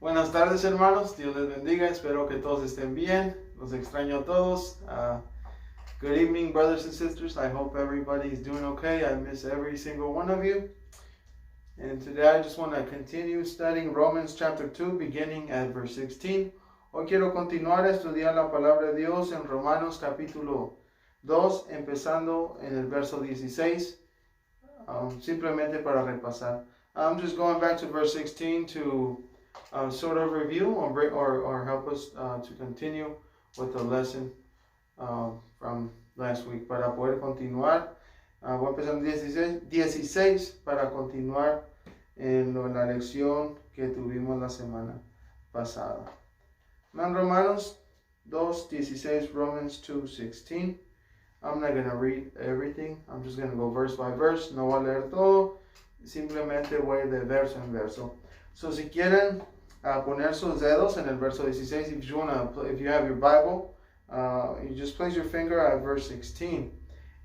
Buenas tardes, hermanos. Dios les bendiga. Espero que todos estén bien. Los extraño a todos. Good evening, brothers and sisters. I hope everybody is doing okay. I miss every single one of you. And today I just want to continue studying Romans chapter 2, beginning at verse 16. Hoy quiero continuar a estudiar la palabra de Dios en Romanos capítulo 2, empezando en el verso 16, simplemente para repasar. I'm just going back to verse 16 to sort of review or help us to continue with the lesson from last week. Para poder continuar, voy a empezar en 16 para continuar en la lección que tuvimos la semana pasada. En Romanos 2:16, Romans 2:16. I'm not going to read everything. I'm just going to go verse by verse. No voy a leer todo. Simplemente voy de verso en verso. So, si quieren poner sus dedos en el verso 16, if you have your Bible, you just place your finger at verse 16.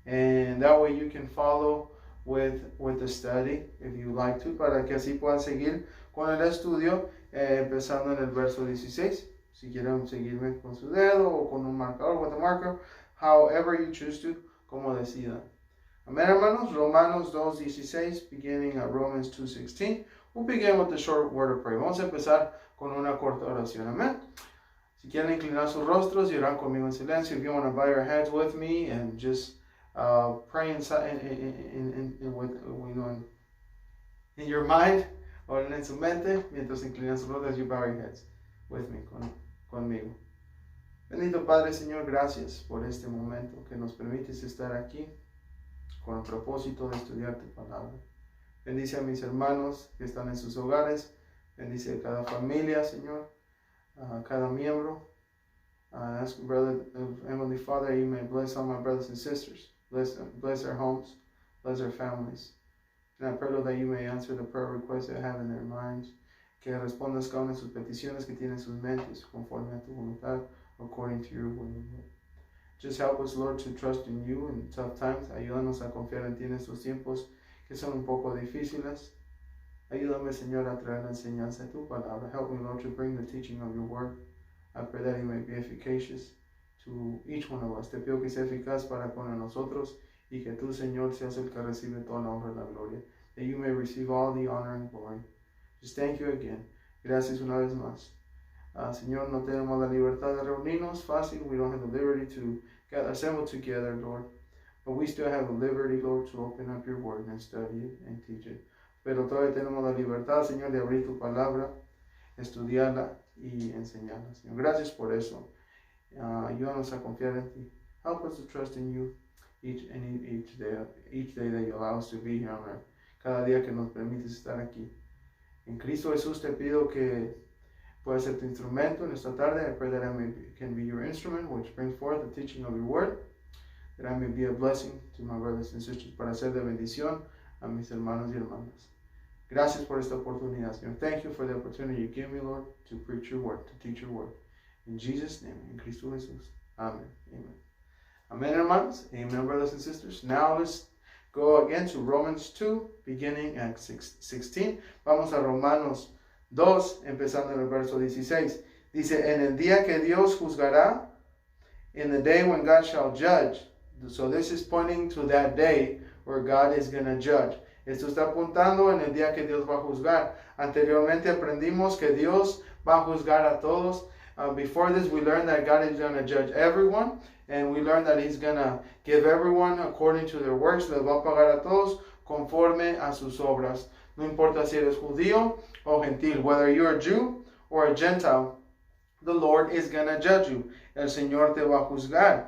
And that way you can follow with the study, if you like to, para que así puedan seguir con el estudio, empezando en el verso 16. Si quieren seguirme con su dedo o con un marcador, with a marker, however you choose to, como decidan. Amén, hermanos. Romanos 2:16, beginning at Romans 2:16. We'll begin with the short word of prayer. Vamos a empezar con una corta oración. Amén. Si quieren inclinar sus rostros y orar conmigo en silencio. If you want to bow your heads with me and just pray inside in your mind, o en su mente, mientras inclinan sus rostros, you bow your heads with me, conmigo. Bendito Padre, Señor, gracias por este momento que nos permites estar aquí con el propósito de estudiar tu palabra. Bendice a mis hermanos que están en sus hogares. Bendice a cada familia, Señor, a cada miembro. I ask, Heavenly Father, you may bless all my brothers and sisters. Bless their homes. Bless their families. And I pray, Lord, that you may answer the prayer requests they have in their minds. Que respondas cada una de sus peticiones que tienen en sus mentes conforme a tu voluntad, according to your will, Lord. Just help us, Lord, to trust in you in tough times. Ayúdanos a confiar en ti en estos tiempos que son un poco difíciles. Ayúdame, Señor, a traer la enseñanza de tu palabra. Help me, Lord, to bring the teaching of your word. I pray that it may be efficacious to each one of us. Te pido que sea eficaz para con nosotros y que tú, Señor, seas el que recibe toda la honra y la gloria. That you may receive all the honor and glory. Just thank you again. Gracias una vez más. Señor, no tenemos la libertad de reunirnos fácil. We don't have the liberty to assemble together, Lord. But we still have the liberty, Lord, to open up your word and study it and teach it. Pero todavía tenemos la libertad, Señor, de abrir tu palabra, estudiarla y enseñarla. Señor, gracias por eso. Ayúdanos a confiar en ti. Help us to trust in you each day that you allow us to be here on earth. Cada día que nos permites estar aquí. En Cristo Jesús te pido que pueda ser tu instrumento en esta tarde. I pray that I can be your instrument, which brings forth the teaching of your word. That I may be a blessing to my brothers and sisters, para ser de bendición a mis hermanos y hermanas. Gracias por esta oportunidad, Señor. Thank you for the opportunity you give me, Lord, to preach your word, to teach your word. In Jesus' name, in Cristo Jesús. Amen. Amen. Amen, hermanos. Amen, brothers and sisters. Now let's go again to Romans 2, beginning at 16. Vamos a Romanos 2, empezando en el verso 16. Dice, en el día que Dios juzgará, in the day when God shall judge. So this is pointing to that day where God is going to judge. Esto está apuntando en el día que Dios va a juzgar. Anteriormente aprendimos que Dios va a juzgar a todos. Before this, we learned that God is going to judge everyone. And we learned that He's going to give everyone according to their works. Les va a pagar a todos conforme a sus obras. No importa si eres judío o gentil. Whether you're a Jew or a Gentile, the Lord is going to judge you. El Señor te va a juzgar.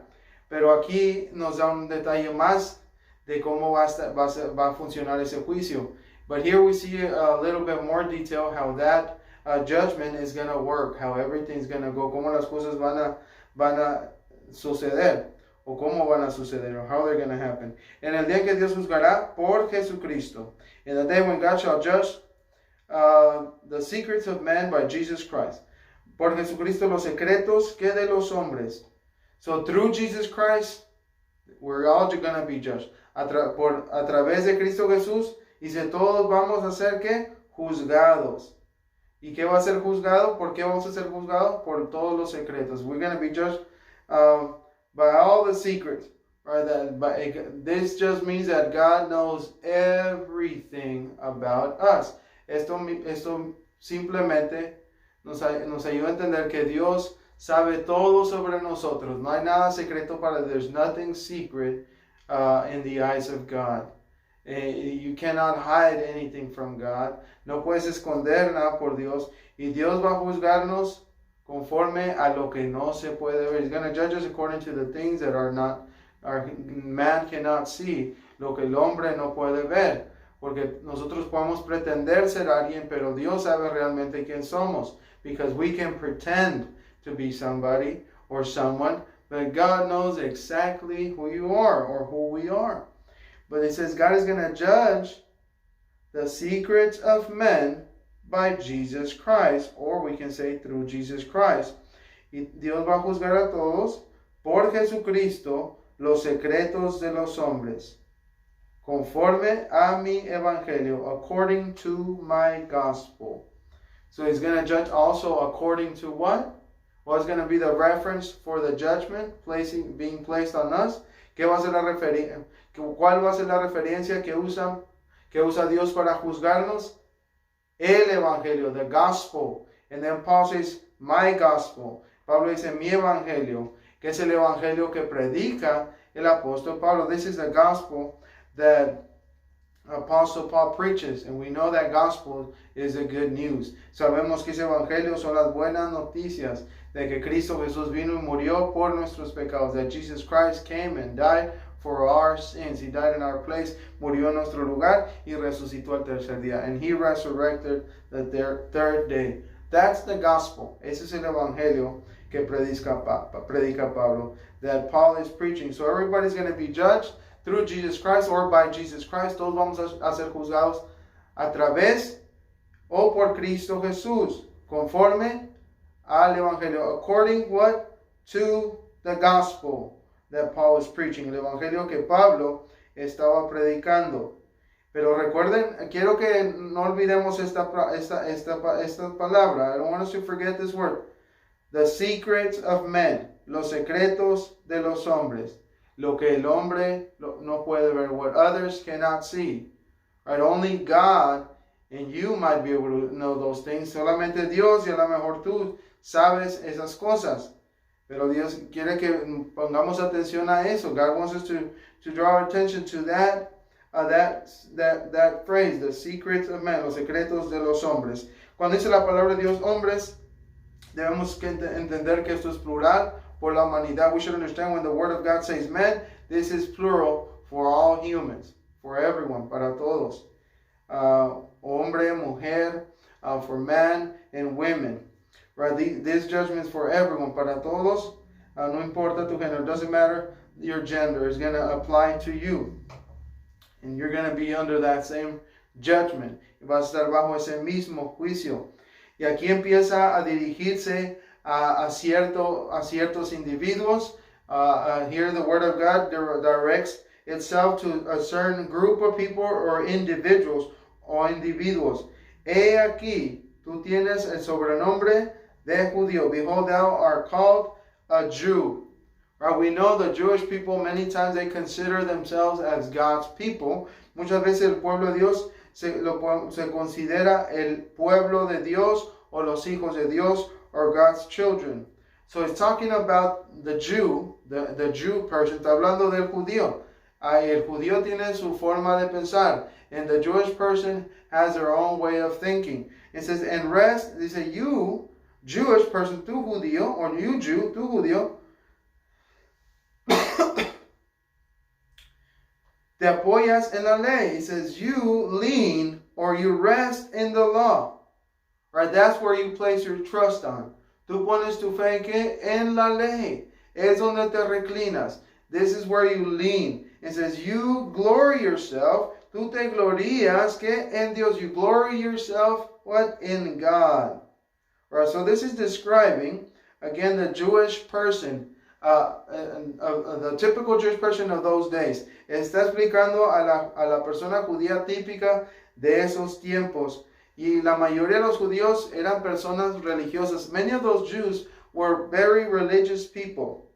Pero aquí nos da un detalle más de cómo va a funcionar ese juicio. But here we see a little bit more detail how that judgment is going to work, how everything's going to go, cómo las cosas van a suceder, o cómo van a suceder, or how they're going to happen. En el día que Dios juzgará por Jesucristo. In the day when God shall judge the secrets of man by Jesus Christ. Por Jesucristo los secretos que de los hombres. So through Jesus Christ, we're all going to be judged. A través de Cristo Jesús, dice, todos vamos a ser ¿qué? Juzgados. ¿Y qué va a ser juzgado? ¿Por qué vamos a ser juzgados? Por todos los secretos. We're going to be judged by all the secrets. Right? This just means that God knows everything about us. Esto simplemente nos ayuda a entender que Dios sabe todo sobre nosotros. No hay nada secreto para Dios. There's nothing secret in the eyes of God. You cannot hide anything from God. No puedes esconder nada por Dios. Y Dios va a juzgarnos conforme a lo que no se puede ver. He's going to judge us according to the things that man cannot see. Lo que el hombre no puede ver. Porque nosotros podemos pretender ser alguien, pero Dios sabe realmente quién somos. Because we can pretend to be somebody or someone, but God knows exactly who you are or who we are. But it says God is going to judge the secrets of men by Jesus Christ, or we can say through Jesus Christ. Y Dios va a juzgar a todos por Jesucristo los secretos de los hombres, conforme a mi evangelio, according to my gospel. So he's going to judge also according to what? What's going to be the reference for the judgment being placed on us? ¿Qué va a ser ¿Cuál va a ser la referencia que usa Dios para juzgarnos? El evangelio, the gospel. And then Paul says, my gospel. Pablo dice, mi evangelio, que es el evangelio que predica el apóstol Pablo. This is the gospel that Apostle Paul preaches, and we know that gospel is the good news. Sabemos que ese evangelio son las buenas noticias de que Cristo Jesús vino y murió por nuestros pecados, that Jesus Christ came and died for our sins. He died in our place, murió en nuestro lugar y resucitó al tercer día. And he resurrected the third day. That's the gospel. Ese es el evangelio que predica Pablo, that Paul is preaching. So everybody's going to be judged through Jesus Christ or by Jesus Christ. Todos vamos a ser juzgados a través o por Cristo Jesús, conforme al evangelio, according what? To the gospel that Paul is preaching, el evangelio que Pablo estaba predicando. Pero recuerden, quiero que no olvidemos esta palabra. I don't want us to forget this word. The secrets of men, los secretos de los hombres, lo que el hombre no puede ver, what others cannot see. Right? Only God and you might be able to know those things. Solamente Dios, y a lo mejor tú sabes esas cosas. Pero Dios quiere que pongamos atención a eso. God wants us to draw our attention to that phrase, the secrets of men, los secretos de los hombres. Cuando dice la palabra de Dios, hombres, debemos entender que esto es plural por la humanidad. We should understand when the word of God says men, this is plural for all humans, for everyone, para todos. Hombre, mujer, for man and women. Right? This judgment is for everyone, para todos. No importa tu género, doesn't matter your gender, is going to apply to you. And you're going to be under that same judgment. Y vas a estar bajo ese mismo juicio. Y aquí empieza a dirigirse a ciertos individuos. Here the word of God directs itself to a certain group of people or individuals o individuos. He aquí, tú tienes el sobrenombre de judío. Behold, thou art called a Jew. Right? We know the Jewish people, many times they consider themselves as God's people. Muchas veces el pueblo de Dios se considera el pueblo de Dios o los hijos de Dios or God's children. So it's talking about the Jew, the Jew person. Está hablando del judío. El judío tiene su forma de pensar, and the Jewish person has their own way of thinking. It says, and rest, dice, you, Jewish person, tú judío, or you Jew, tú judío, te apoyas en la ley. It says, you lean or you rest in the law. Right? That's where you place your trust on. Tú pones tu fe en la ley. Es donde te reclinas. This is where you lean. It says, you glory yourself. Tú te glorías que en Dios. You glory yourself, what? In God. Right? So this is describing, again, the Jewish person, the typical Jewish person of those days. Está explicando a la persona judía típica de esos tiempos. Y la mayoría de los judíos eran personas religiosas. Many of those Jews were very religious people.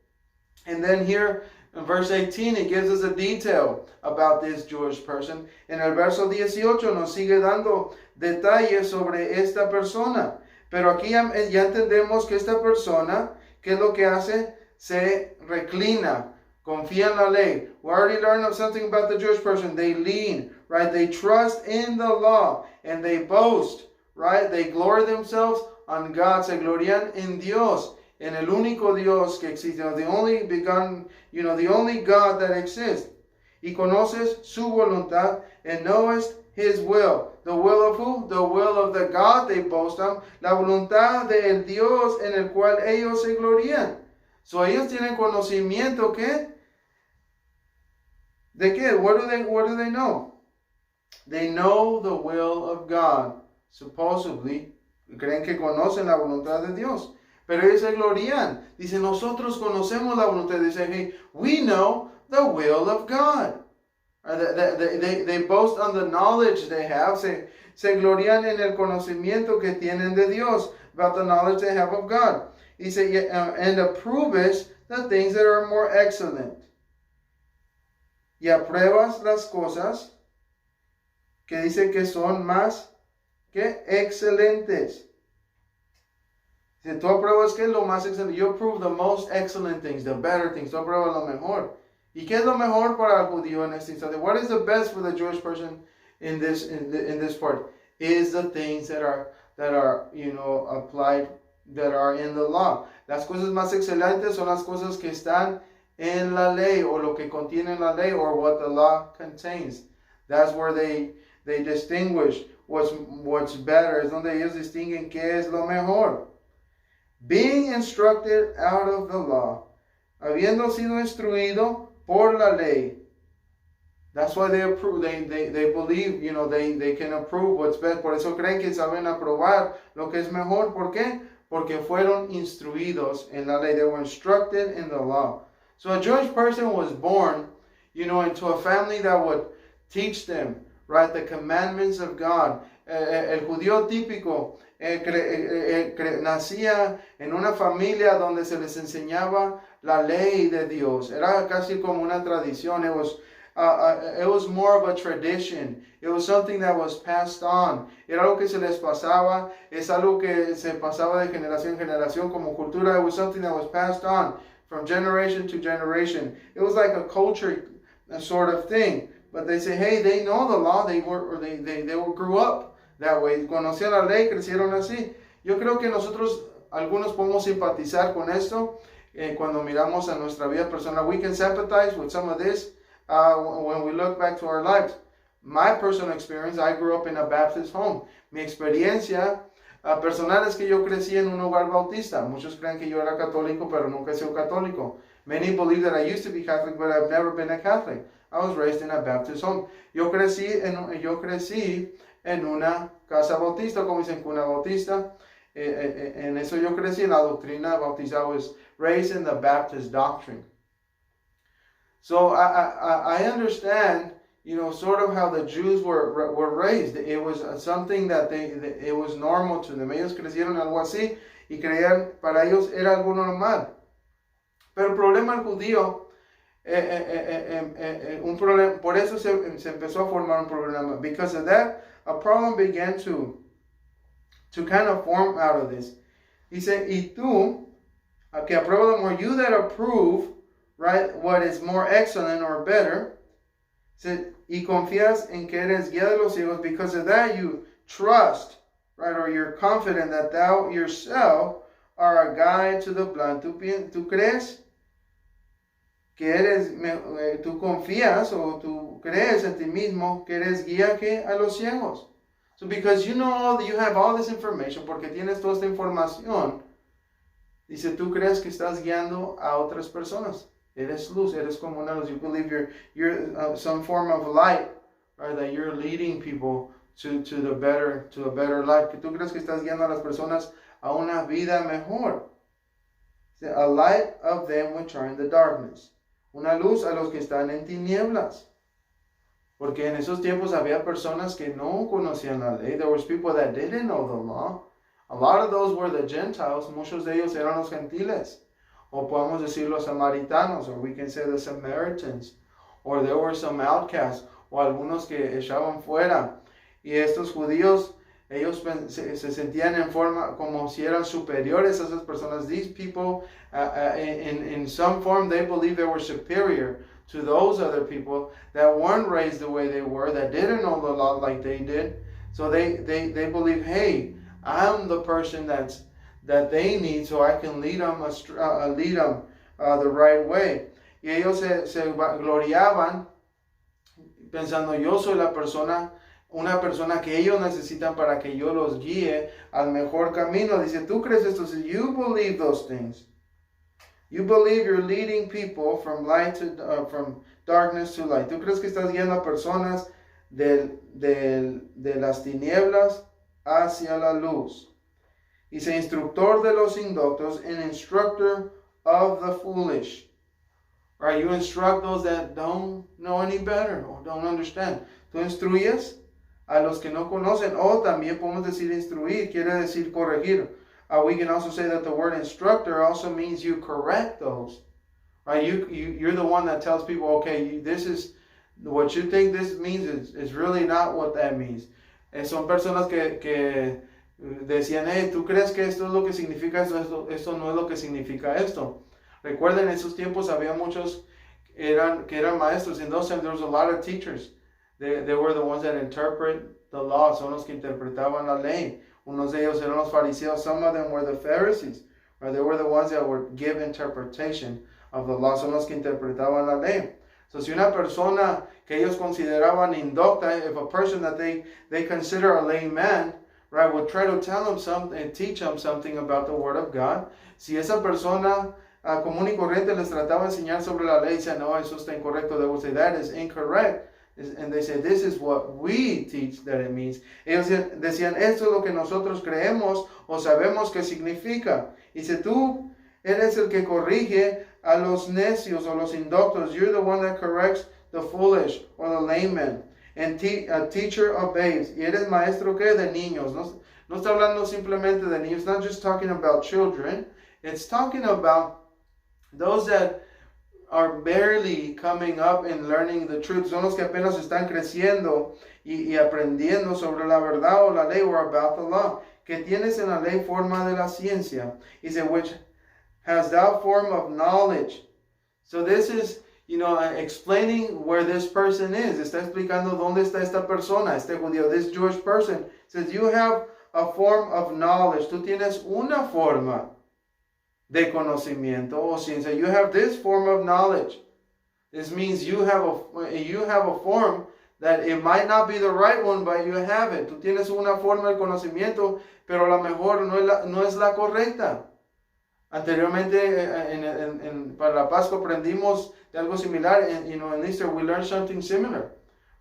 And then here in verse 18, it gives us a detail about this Jewish person. En el verso 18 nos sigue dando detalles sobre esta persona. Pero aquí ya entendemos que esta persona, ¿qué es lo que hace? Se reclina, confía en la ley. We already learned of something about the Jewish person. They lean, right? They trust in the law and they boast, right? They glory themselves on God. Se glorian en Dios, en el único Dios que existe, the only begotten, the only God that exists. Y conoces su voluntad and knowest His will. The will of who? The will of the God they boast on. La voluntad del Dios en el cual ellos se glorían. So ellos tienen conocimiento, ¿qué? ¿De qué? What do they know? They know the will of God. Supposedly, creen que conocen la voluntad de Dios. Pero ellos se glorían. Dicen, nosotros conocemos la voluntad. Dicen, hey, we know the will of God. They boast on the knowledge they have. Se glorían en el conocimiento que tienen de Dios. About the knowledge they have of God. Dice, and approves the things that are more excellent. Y apruebas las cosas que dice que son más que excelentes. Si tú apruebas que es lo más excelente, you approve the most excellent things, the better things. Tú apruebas lo mejor. ¿Y qué es lo mejor para el judío en este instante? What is the best for the Jewish person in this part? Is the things that are applied, that are in the law. Las cosas más excelentes son las cosas que están en la ley, o lo que contiene la ley, or what the law contains. That's where they distinguish what's better. Es donde ellos distinguen qué es lo mejor. Being instructed out of the law, habiendo sido instruido por la ley. That's why they approve. They believe, they can approve what's best. Por eso creen que saben aprobar lo que es mejor. ¿Por qué? Porque fueron instruidos en la ley. They were instructed in the law. So a Jewish person was born, into a family that would teach them, right, the commandments of God. El judío típico nacía en una familia donde se les enseñaba la ley de Dios. Era casi como una tradición. It was more of a tradition. It was something that was passed on. Era algo que se les pasaba. Es algo que se pasaba de generación en generación como cultura. It was something that was passed on from generation to generation. It was like a culture sort of thing. But they say, hey, they know the law. They grew up that way. Conocían la ley, crecieron así. Yo creo que nosotros, algunos podemos simpatizar con esto cuando miramos a nuestra vida personal. We can sympathize with some of this when we look back to our lives. My personal experience, I grew up in a Baptist home. Mi experiencia personal es que yo crecí en un hogar bautista. Muchos creen que yo era católico, pero nunca he sido católico. Many believe that I used to be Catholic, but I've never been a Catholic. I was raised in a Baptist home. Yo crecí en una casa bautista, como dicen, cuna bautista. En eso yo crecí, en la doctrina bautista. I was raised in the Baptist doctrine. So I understand, sort of how the Jews were raised. It was something that it was normal to them. Ellos crecieron algo así y creían, para ellos era algo normal. Pero el problema del judío, un problema, por eso se empezó a formar un problema. Because of that, a problem began to kind of form out of this. Dice, y tú, que aprueba the more, you that approve, right, what is more excellent or better, y confías en que eres guía de los ciegos. Because of that, you trust, right, or you're confident that thou yourself are a guide to the blind. ¿Tú crees que tú confías o tú crees en ti mismo que eres guía que a los ciegos? So because you have all this information, porque tienes toda esta información, dice, tú crees que estás guiando a otras personas. Eres luz, eres como una luz. You believe you're some form of light, right, that you're leading people to a better life. Que tú crees que estás guiando a las personas a una vida mejor. A light of them which are in the darkness. Una luz a los que están en tinieblas. Porque en esos tiempos había personas que no conocían la ley. There was people that didn't know the law. A lot of those were the Gentiles. Muchos de ellos eran los gentiles. O podemos decir los samaritanos, or we can say the Samaritans. Or there were some outcasts, o algunos que echaban fuera. Y estos judíos, ellos se sentían en forma como si eran superiores a esas personas. These people, in some form, they believed they were superior to those other people that weren't raised the way they were, that didn't know the law like they did. So they believe, hey, I'm the person that they need, so I can lead them the right way. Y ellos se gloriaban pensando, yo soy una persona que ellos necesitan para que yo los guíe al mejor camino. Dice, ¿tú crees esto? Dice, you believe those things. You believe you're leading people from from darkness to light. ¿Tú crees que estás guiando a personas de las tinieblas hacia la luz? Dice, instructor de los indoctos, an instructor of the foolish. Right? You instruct those that don't know any better or don't understand. Tú instruyes a los que no conocen, o también podemos decir instruir, quiere decir corregir. We can also say that the word instructor also means you correct those. Right? You're the one that tells people, okay, this is what you think this means is really not what that means. Son personas que decían, hey, ¿tú crees que esto es lo que significa esto? Esto no es lo que significa esto. Recuerden, en esos tiempos había muchos que eran maestros. In those times there was a lot of teachers. They were the ones that interpret the law. Son los que interpretaban la ley. Unos de ellos eran los fariseos. Some of them were the Pharisees. Right? They were the ones that would give interpretation of the law. Son los que interpretaban la ley. So si una persona que ellos consideraban indocta, if a person that they consider a layman, right, would try to tell them something and teach them something about the Word of God, si esa persona común y corriente les trataba de enseñar sobre la ley, decían, no, eso está incorrecto, they would say, that is incorrect. And they say, this is what we teach that it means. Ellos decían, esto es lo que nosotros creemos o sabemos que significa. Y si tú eres el que corrige a los necios o los indoctos, you're the one that corrects the foolish or the layman. And a teacher of babes. Y eres maestro que de niños. No está hablando simplemente de niños. It's not just talking about children. It's talking about those that are barely coming up and learning the truth. Son los que apenas están creciendo y aprendiendo sobre la verdad o la ley or about the law. Que tienes en la ley forma de la ciencia. He said, which has thou form of knowledge. So this is, explaining where this person is. Está explicando dónde está esta persona, este judío, this Jewish person. Says, you have a form of knowledge. Tú tienes una forma de conocimiento o ciencia. You have this form of knowledge. This means you have a form that it might not be the right one, but you have it. Tú tienes una forma de conocimiento, pero a lo mejor no es la correcta. Anteriormente, para la Pascua aprendimos de algo similar. In Easter we learned something similar.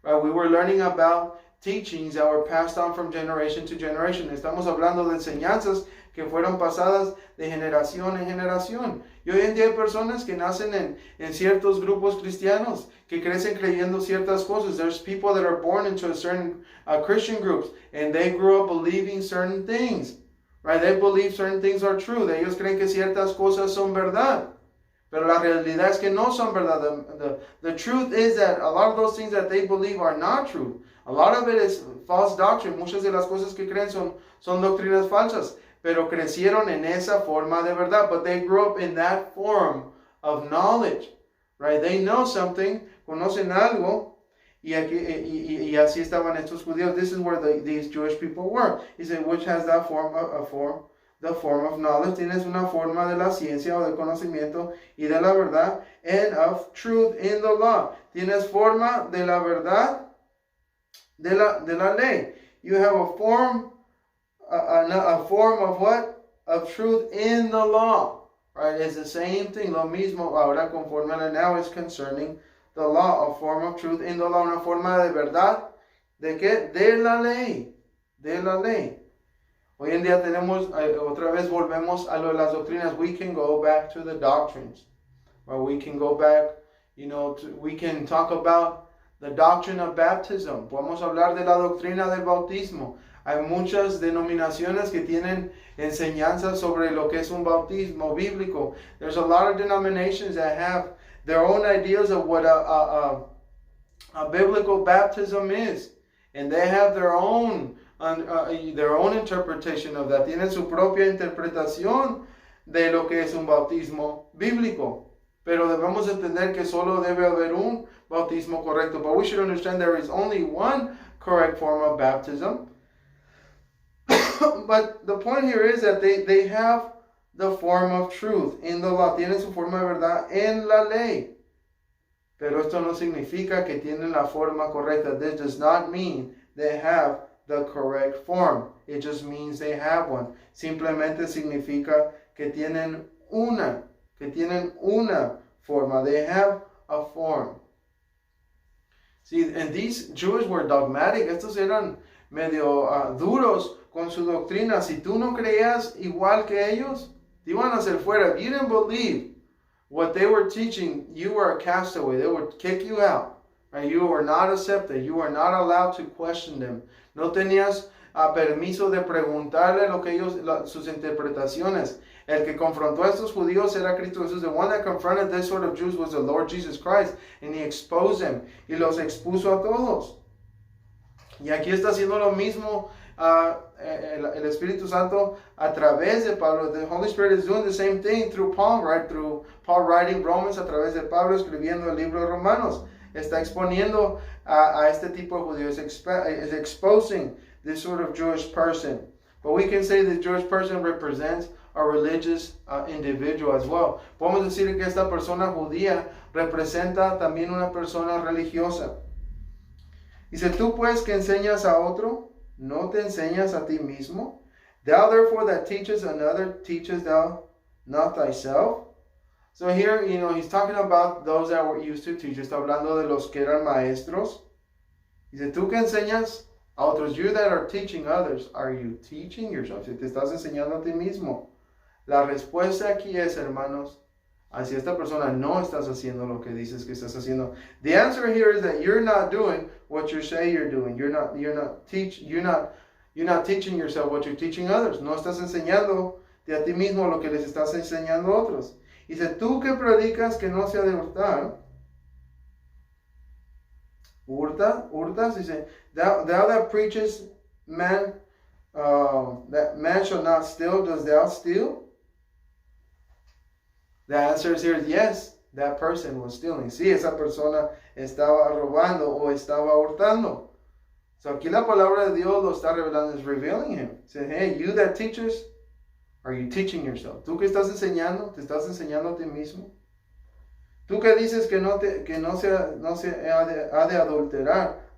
Right? We were learning about teachings that were passed on from generation to generation. Estamos hablando de enseñanzas que fueron pasadas de generación en generación. Y hoy en día hay personas que nacen en ciertos grupos cristianos, que crecen creyendo ciertas cosas. There's people that are born into a certain Christian groups, and they grew up believing certain things. Right? They believe certain things are true. Ellos creen que ciertas cosas son verdad. Pero la realidad es que no son verdad. The truth is that a lot of those things that they believe are not true. A lot of it is false doctrine. Muchas de las cosas que creen son doctrinas falsas. Pero crecieron en esa forma de verdad. But they grew up in that form of knowledge. Right? They know something. Conocen algo. Y así estaban estos judíos. This is where these Jewish people were. He said, which has that form the form of knowledge. Tienes una forma de la ciencia o del conocimiento y de la verdad, and of truth in the law. Tienes forma de la verdad de la ley. You have a form of what? Of truth in the law. Right? It's the same thing. Lo mismo ahora conforme a la now is concerning the law, a form of truth in the law, una forma de verdad. ¿De qué? De la ley. De la ley. Hoy en día tenemos, otra vez volvemos a lo de las doctrinas. We can go back to the doctrines. Or we can go back, we can talk about The doctrine of baptism. Podemos hablar de la doctrina del bautismo. Hay muchas denominaciones que tienen enseñanzas sobre lo que es un bautismo bíblico. There's a lot of denominations that have their own ideas of what a biblical baptism is. And they have their own interpretation of that. Tienen su propia interpretación de lo que es un bautismo bíblico. Pero debemos entender que solo debe haber un bautismo correcto. But we should understand there is only one correct form of baptism. But the point here is that they have the form of truth in the law. Tienen su forma de verdad en la ley. Pero esto no significa que tienen la forma correcta. This does not mean they have the correct form. It just means they have one. Simplemente significa que tienen una forma. They have a form. See, and these Jews were dogmatic. Estos eran medio duros con su doctrina. Si tú no creías igual que ellos, te iban a hacer fuera. If you didn't believe what they were teaching, you were a castaway. They would kick you out. Right? You were not accepted. You were not allowed to question them. No tenías permiso de preguntarle lo que ellos, sus interpretaciones. El que confrontó a estos judíos era Cristo Jesús. The one that confronted this sort of Jews was the Lord Jesus Christ. And he exposed them. Y los expuso a todos. Y aquí está haciendo lo mismo el Espíritu Santo a través de Pablo. The Holy Spirit is doing the same thing through Paul, right? Through Paul writing Romans, a través de Pablo escribiendo el libro de Romanos. Está exponiendo a este tipo de judíos. Is exposing this sort of Jewish person. But we can say the Jewish person represents a religious individual as well. Podemos decir que esta persona judía representa también una persona religiosa. Dice, tú pues que enseñas a otro, ¿no te enseñas a ti mismo? Thou therefore that teachest another, teachest thou not thyself? So here, he's talking about those that were used to teach. Está hablando de los que eran maestros. Dice, tú que enseñas a otros, you that are teaching others, are you teaching yourself? Si te estás enseñando a ti mismo. La respuesta aquí es, hermanos, hacia esta persona no estás haciendo lo que dices que estás haciendo. The answer here is that you're not doing what you say you're doing. You're not teaching yourself what you're teaching others. No estás enseñando a ti mismo lo que les estás enseñando a otros. Dice, tú que predicas que no se ha de hurtar. Hurtas, dice, thou that preaches that man shall not steal, does thou steal? The answer is here is yes, that person was stealing. Sí, esa persona estaba robando o estaba hurtando. So aquí la palabra de Dios lo está revelando, is revealing him. Say, hey, you that teachers, are you teaching yourself? Tú que estás enseñando, ¿te estás enseñando a ti mismo? Tú que dices que no se ha de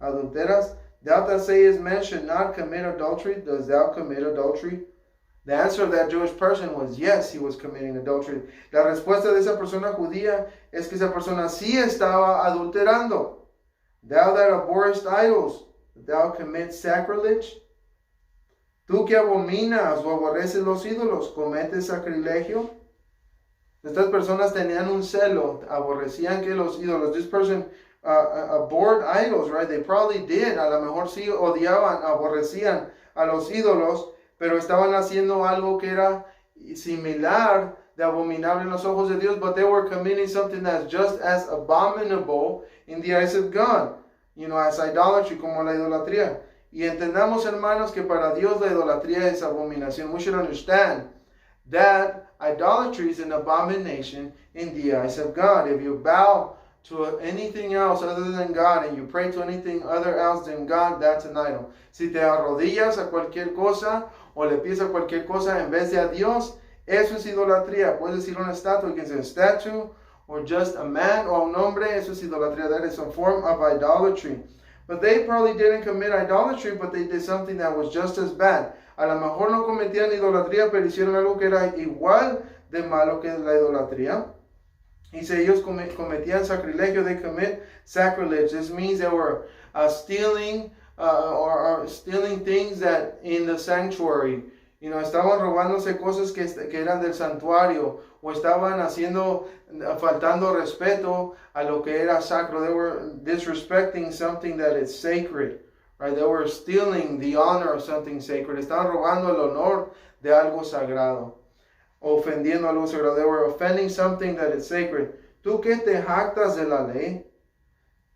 adulteras, thou that sayest man should not commit adultery, does thou commit adultery? The answer of that Jewish person was yes, he was committing adultery. La respuesta de esa persona judía es que esa persona sí estaba adulterando. Thou that abhorrest idols, thou commit sacrilege. Tú que abominas o aborreces los ídolos, cometes sacrilegio. Estas personas tenían un celo, aborrecían que los ídolos. This person abhorred idols, right? They probably did. A lo mejor sí odiaban, aborrecían a los ídolos, pero estaban haciendo algo que era similar de abominable en los ojos de Dios, but they were committing something that's just as abominable in the eyes of God, as idolatry, como la idolatría. Y entendamos, hermanos, que para Dios la idolatría es abominación. We should understand that idolatry is an abomination in the eyes of God. If you bow to anything else other than God and you pray to anything other else than God, that's an idol. Si te arrodillas a cualquier cosa o le pides a cualquier cosa en vez de a Dios, eso es idolatría. Puedes decir una estatua, you can say a statue, or just a man o un hombre, eso es idolatría. That is a form of idolatry. But they probably didn't commit idolatry, but they did something that was just as bad. A lo mejor no cometían idolatría, pero hicieron algo que era igual de malo que la idolatría. Y si ellos cometían sacrilegio, they commit sacrilege. This means they were stealing or stealing things that in the sanctuary, estaban robándose cosas que eran del santuario, o estaban faltando respeto a lo que era sacro. They were disrespecting something that is sacred, right? They were stealing the honor of something sacred. Estaban robando el honor de algo sagrado, ofendiendo algo sagrado. They were offending something that is sacred. Tú que te jactas de la ley,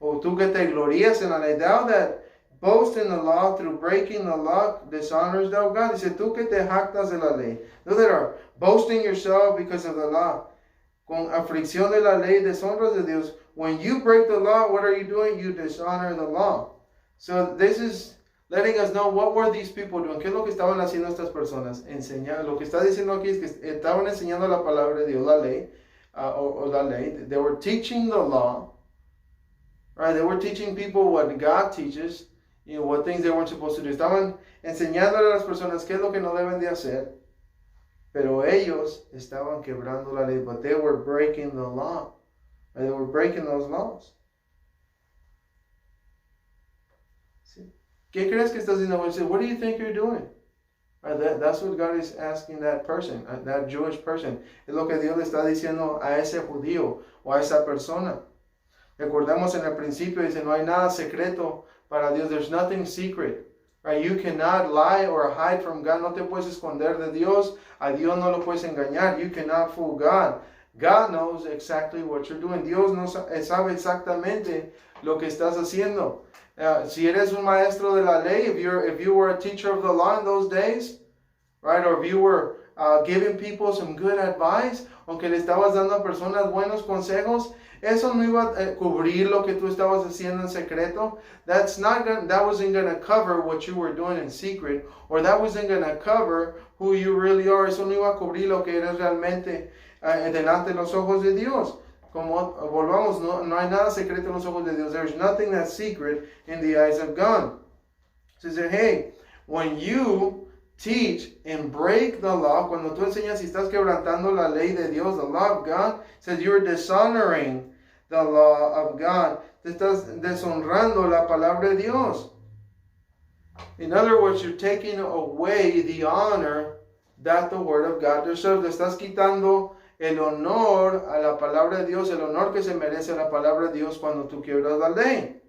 o tú que te glorías en la ley, thou that boast in the law through breaking the law dishonors thou God. Dice, tú que te jactas de la ley. Those that are boasting yourself because of the law. Con aflicción de la ley, deshonras de Dios. When you break the law, what are you doing? You dishonor the law. So this is letting us know what were these people doing. ¿Qué es lo que estaban haciendo estas personas? Enseñar. Lo que está diciendo aquí es que estaban enseñando la palabra de Dios, la ley, o la ley. They were teaching the law. Right? They were teaching people what God teaches. What things they weren't supposed to do. Estaban enseñándole a las personas qué es lo que no deben de hacer, pero ellos estaban quebrando la ley, but they were breaking the law. They were breaking those laws. ¿Sí? ¿Qué crees que estás haciendo? What do you think you're doing? That's what God is asking that person, that Jewish person. Es lo que Dios le está diciendo a ese judío o a esa persona. Recordemos en el principio, dice, no hay nada secreto para Dios. There's nothing secret. Right? You cannot lie or hide from God. No te puedes esconder de Dios. A Dios no lo puedes engañar. You cannot fool God. God knows exactly what you're doing. Dios no sabe exactamente lo que estás haciendo. Si eres un maestro de la ley, if you were a teacher of the law in those days, right, or if you were giving people some good advice, aunque le estabas dando a personas buenos consejos, eso no iba a cubrir lo que tú estabas haciendo en secreto. That wasn't going to cover what you were doing in secret, or that wasn't going to cover who you really are. Eso no iba a cubrir lo que eres realmente delante de los ojos de Dios. Como volvamos, no hay nada secreto en los ojos de Dios. There's nothing that's secret in the eyes of God. So he said, hey, when you teach and break the law, cuando tú enseñas y estás quebrantando la ley de Dios, the law of God, says you're dishonoring the law of God. Te estás deshonrando la palabra de Dios. In other words, you're taking away the honor that the word of God deserves. Le estás quitando el honor a la palabra de Dios, el honor que se merece la palabra de Dios cuando tú quiebras la ley.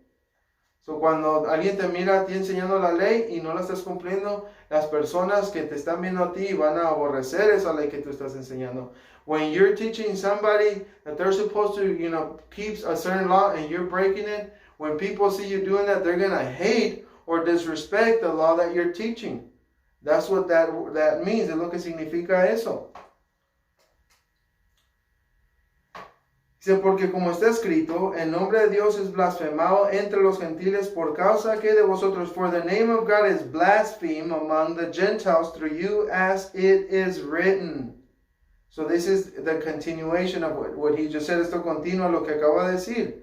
So, cuando alguien te mira a ti enseñando la ley y no la estás cumpliendo, las personas que te están viendo a ti van a aborrecer esa ley que tú estás enseñando. When you're teaching somebody that they're supposed to, keep a certain law and you're breaking it, when people see you doing that, they're going to hate or disrespect the law that you're teaching. That's what that means. Es lo que significa eso. Dice, porque como está escrito, el nombre de Dios es blasfemado entre los gentiles por causa que de vosotros, for the name of God is blasphemed among the Gentiles through you, as it is written. So this is the continuation of what he just said. Esto continúa lo que acaba de decir.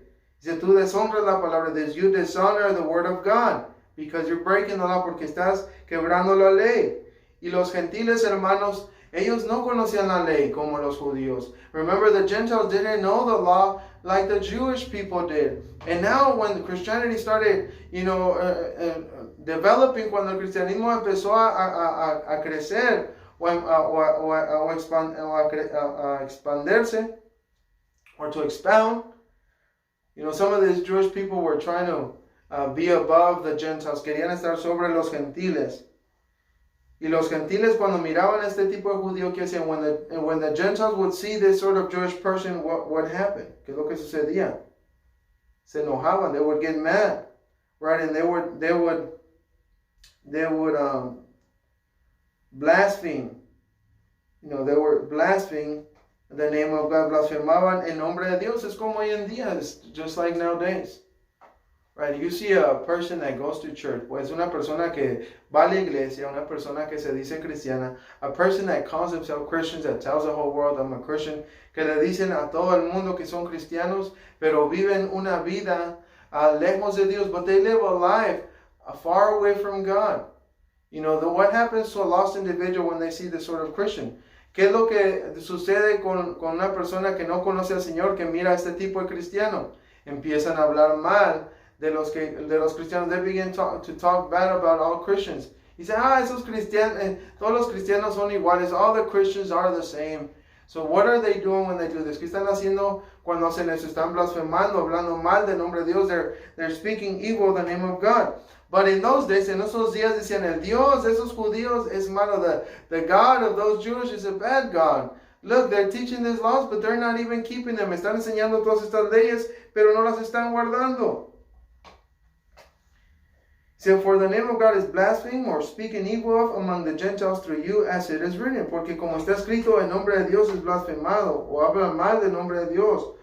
Dice, tú deshonras la palabra de Dios. You dishonor the word of God because you're breaking the law, porque estás quebrando la ley. Y los gentiles, hermanos, ellos no conocían la ley como los judíos. Remember, the Gentiles didn't know the law like the Jewish people did. And now when Christianity started, developing, cuando el cristianismo empezó a crecer o expandirse, or to expound, some of these Jewish people were trying to be above the Gentiles. Querían estar sobre los gentiles. Y los gentiles, cuando miraban a este tipo de judío, que hacían, when the Gentiles would see this sort of Jewish person, what happened? ¿Qué es lo que sucedía? Se enojaban. They would get mad, right? And they would blaspheme. They were blaspheming the name of God. Blasfemaban el nombre de Dios. Es como hoy en día. It's just like nowadays. Right, you see a person that goes to church, pues una persona que va a la iglesia, una persona que se dice cristiana, a person that calls himself Christians, that tells the whole world I'm a Christian, que le dicen a todo el mundo que son cristianos, pero viven una vida lejos de Dios, but they live a life far away from God. What happens to a lost individual when they see this sort of Christian? ¿Qué es lo que sucede con una persona que no conoce al Señor, que mira a este tipo de cristiano? Empiezan a hablar mal de los cristianos. They begin to talk bad about all Christians. Dice, esos cristianos, todos los cristianos son iguales. All the Christians are the same. So what are they doing when they do this? ¿Qué están haciendo cuando se les están blasfemando, hablando mal del nombre de Dios? They're speaking evil of the name of God. But in those days, en esos días decían, el Dios de esos judíos es malo. The God of those Jews is a bad God. Look, they're teaching these laws, but they're not even keeping them. Están enseñando todas estas leyes, pero no las están guardando. So for the name of God is blasphemed or speaking evil of among the Gentiles through you, as it is written. Porque como está escrito, el nombre de Dios es blasfemado, o habla mal del nombre de Dios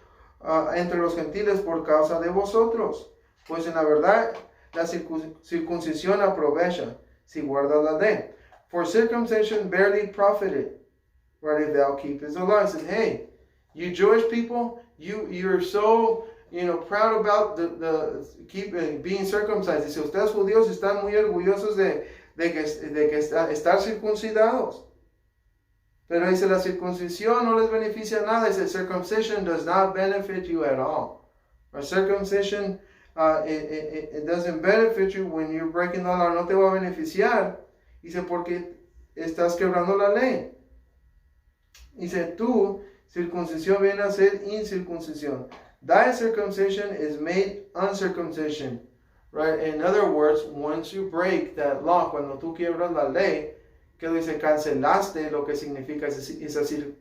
entre los gentiles por causa de vosotros. Pues en la verdad, la circuncisión aprovecha, si guardas la ley. For circumcision barely profited, right, if thou keepest the law. I said, hey, you Jewish people, you're so proud about being circumcised. Dice, ustedes judíos están muy orgullosos de estar circuncidados. Pero dice, la circuncisión no les beneficia nada. Dice, circumcision does not benefit you at all. Or circumcision, it doesn't benefit you when you're breaking the law. No te va a beneficiar. Dice, porque estás quebrando la ley. Dice, tu circuncisión viene a ser incircuncisión. Thy circumcision is made uncircumcision, right? In other words, once you break that law, cuando tú quiebras la ley, que dice, cancelaste lo que significa esa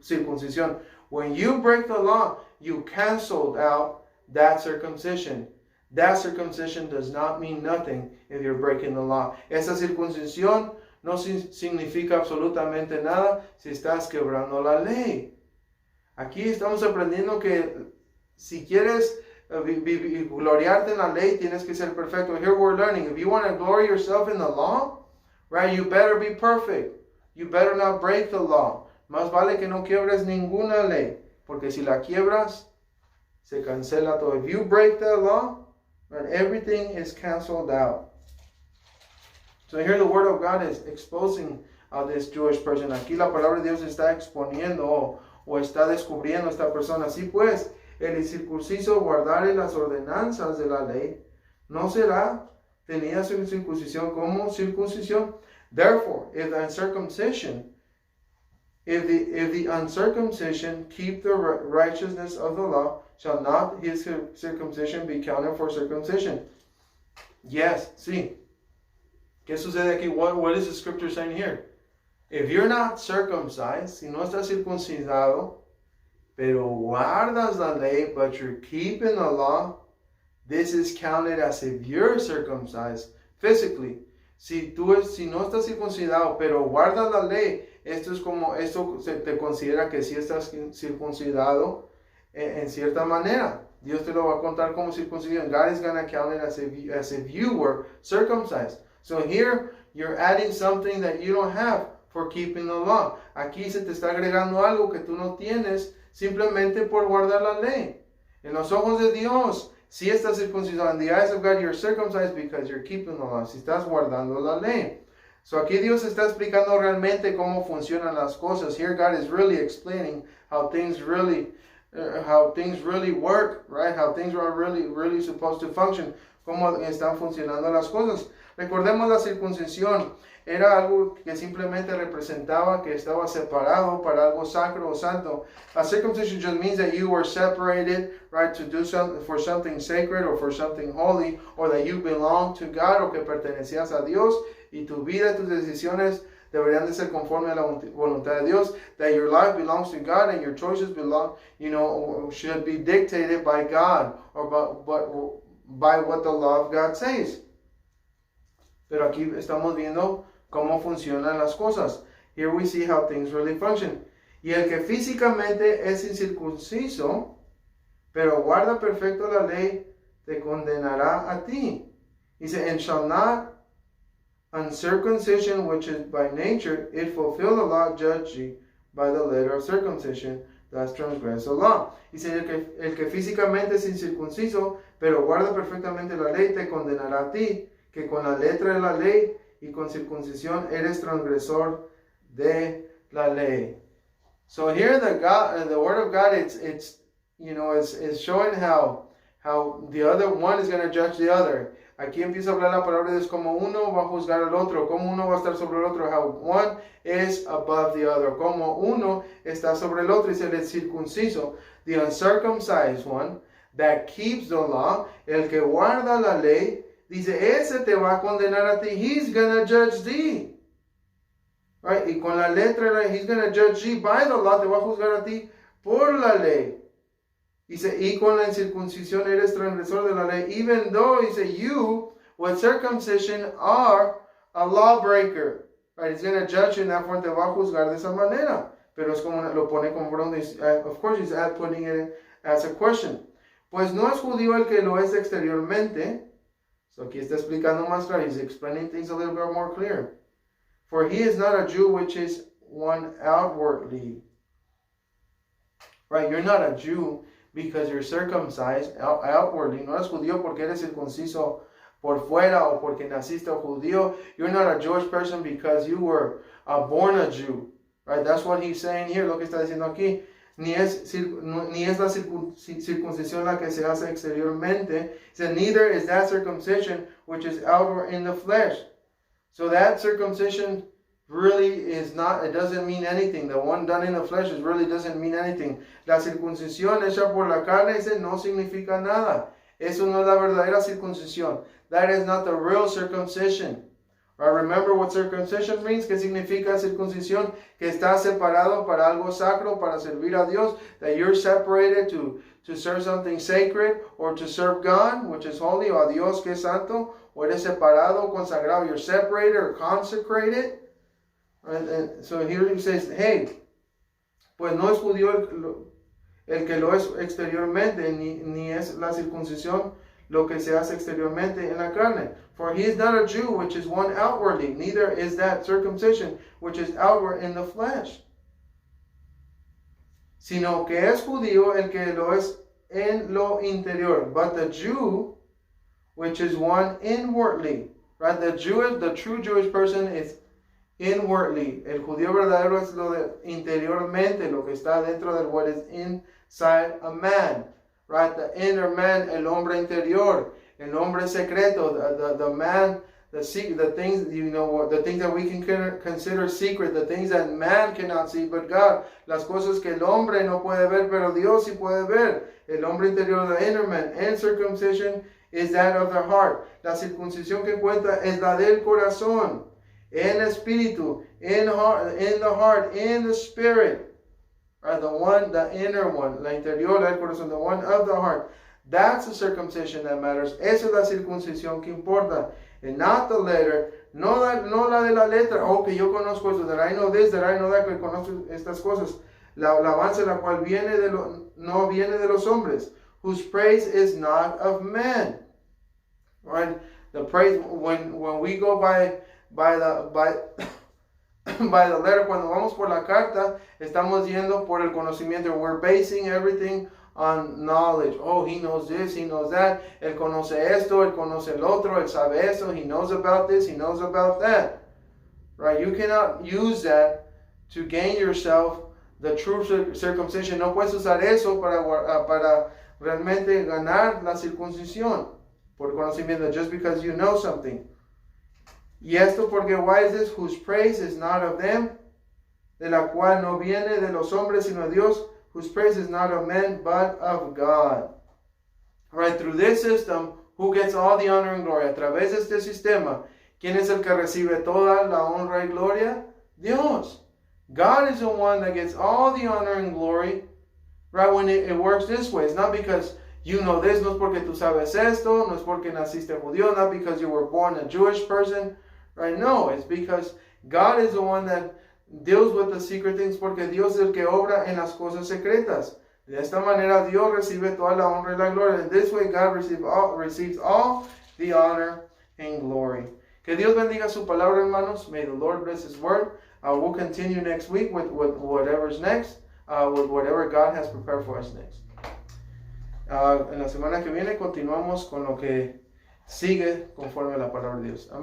circuncisión. When you break the law, you canceled out that circumcision. That circumcision does not mean nothing if you're breaking the law. Esa circuncisión no significa absolutamente nada si estás quebrando la ley. Aquí estamos aprendiendo que si quieres gloriarte en la ley, tienes que ser perfecto. Here we're learning, if you want to glory yourself in the law, right, you better be perfect. You better not break the law. Más vale que no quiebres ninguna ley, porque si la quiebras, se cancela todo. If you break the law, right, everything is canceled out. So here the word of God is exposing this Jewish person. Aquí la palabra de Dios está exponiendo o está descubriendo a esta persona. Así pues, el incircunciso guardare las ordenanzas de la ley, no será tenida su circuncisión como circuncisión. Therefore, if the uncircumcision keep the righteousness of the law, shall not his circumcision be counted for circumcision? Yes, sí. ¿Qué sucede aquí? What is the scripture saying here? If you're not circumcised, si no estás circuncidado, pero guardas la ley, but you're keeping the law, this is counted as if you're circumcised physically. Si no estás circuncidado, pero guardas la ley, esto se te considera que sí estás circuncidado en cierta manera. Dios te lo va a contar como circuncisión. God is going to count it as if you were circumcised. So here, you're adding something that you don't have for keeping the law. Aquí se te está agregando algo que tú no tienes simplemente por guardar la ley. En los ojos de Dios, si estás circuncidado. In the eyes of God, you're circumcised because you're keeping the law. Si estás guardando la ley. So aquí Dios está explicando realmente cómo funcionan las cosas. Here God is really explaining how things really work, right? How things are really supposed to function. Cómo están funcionando las cosas. Recordemos la circuncisión. Era algo que simplemente representaba que estaba separado para algo sacro o santo. A circumcision just means that you were separated, right, to do something for something sacred or for something holy, or that you belong to God, o que pertenecías a Dios, y tu vida, tus decisiones deberían de ser conforme a la voluntad de Dios. That your life belongs to God and your choices should be dictated by God or by what the law of God says. Pero aquí estamos viendo cómo funcionan las cosas. Here we see how things really function. Y el que físicamente es incircunciso, pero guarda perfecto la ley, te condenará a ti. Dice, and shall not uncircumcision, which is by nature, it fulfill the law, judge ye by the letter of circumcision, thus transgress the law. Dice, el que físicamente es incircunciso, pero guarda perfectamente la ley, te condenará a ti, que con la letra de la ley y con circuncisión eres transgresor de la ley. So here the word of God, it's showing how the other one is going to judge the other. Aquí empieza a hablar la palabra de Dios como uno va a juzgar al otro, como uno va a estar sobre el otro. How one is above the other. Como uno está sobre el otro. Dice el circunciso, the uncircumcised one that keeps the law, el que guarda la ley. Dice, ese te va a condenar a ti. He's gonna judge thee. Right? Y con la letra, he's gonna judge thee by the law. Te va a juzgar a ti por la ley. Dice, y con la incircuncisión eres transgresor de la ley. Even though, dice, you, with circumcision, are a lawbreaker. Right? He's gonna judge you, en that forma te va a juzgar de esa manera. Pero es como, lo pone como pregunta. Of course, he's putting it as a question. Pues no es judío el que lo es exteriormente. So aquí está explicando más claro. He's explaining things a little bit more clear. For he is not a Jew which is one outwardly. Right? You're not a Jew because you're circumcised outwardly. No eres judío porque eres circunciso por fuera o porque naciste judío. You're not a Jewish person because you were born a Jew. Right? That's what he's saying here. Lo que está diciendo aquí. Ni es la circuncisión la que se hace exteriormente. He said, neither is that circumcision which is outward in the flesh. So that circumcision really is not, it doesn't mean anything. The one done in the flesh really doesn't mean anything. La circuncisión hecha por la carne, ese no significa nada. Eso no es la verdadera circuncisión. That is not the real circumcision. Right? Remember what circumcision means? ¿Qué significa circuncisión? Que está separado para algo sacro, para servir a Dios. That you're separated to serve something sacred or to serve God, which is holy, o a Dios que es santo. O eres separado, consagrado. You're separated or consecrated. Right? And so here he says, hey, pues no es judío el que lo es exteriormente, ni es la circuncisión lo que se hace exteriormente en la carne. For he is not a Jew which is one outwardly, neither is that circumcision which is outward in the flesh. Sino que es judío el que lo es en lo interior. But the Jew which is one inwardly. Right? The true Jewish person is inwardly. El judío verdadero es lo de interiormente, lo que está dentro de what is inside a man. Right? The inner man, el hombre interior, el hombre secreto, the man, the things, the things that we can consider secret, the things that man cannot see but God. Las cosas que el hombre no puede ver, pero Dios sí puede ver. El hombre interior, the inner man, and circumcision is that of the heart. La circuncisión que cuenta es la del corazón, en espíritu, in the heart, in the spirit. Right, the inner one, la interior del corazón, the one of the heart. That's the circumcision that matters. Esa es la circuncisión que importa. And not the letter, no la de la letra. Oh, que yo conozco eso, that I know this, that I know that, que conozco estas cosas. La alabanza la cual no viene de los hombres, whose praise is not of men. Right? The praise, when we go by the letter, cuando vamos por la carta, estamos yendo por el conocimiento. We're basing everything on knowledge. Oh, he knows this, he knows that. Él conoce esto, él conoce el otro, él sabe eso, he knows about this, he knows about that. Right? You cannot use that to gain yourself the true circumcision. No puedes usar eso para realmente ganar la circuncisión por conocimiento, just because you know something. Y esto porque, why is this? Whose praise is not of them, de la cual no viene de los hombres sino de Dios, whose praise is not of men but of God. Right, through this system, who gets all the honor and glory? A través de este sistema, ¿quién es el que recibe toda la honra y gloria? Dios. God is the one that gets all the honor and glory. Right, when it works this way, it's not because you know this, no es porque tú sabes esto, no es porque naciste judío, not because you were born a Jewish person. Right? No, it's because God is the one that deals with the secret things, porque Dios es el que obra en las cosas secretas. De esta manera Dios recibe toda la honra y la gloria. In this way God receives all the honor and glory. Que Dios bendiga su palabra, hermanos. May the Lord bless His word. We'll continue next week with whatever's next, with whatever God has prepared for us next. En la semana que viene continuamos con lo que sigue conforme a la palabra de Dios. Amén.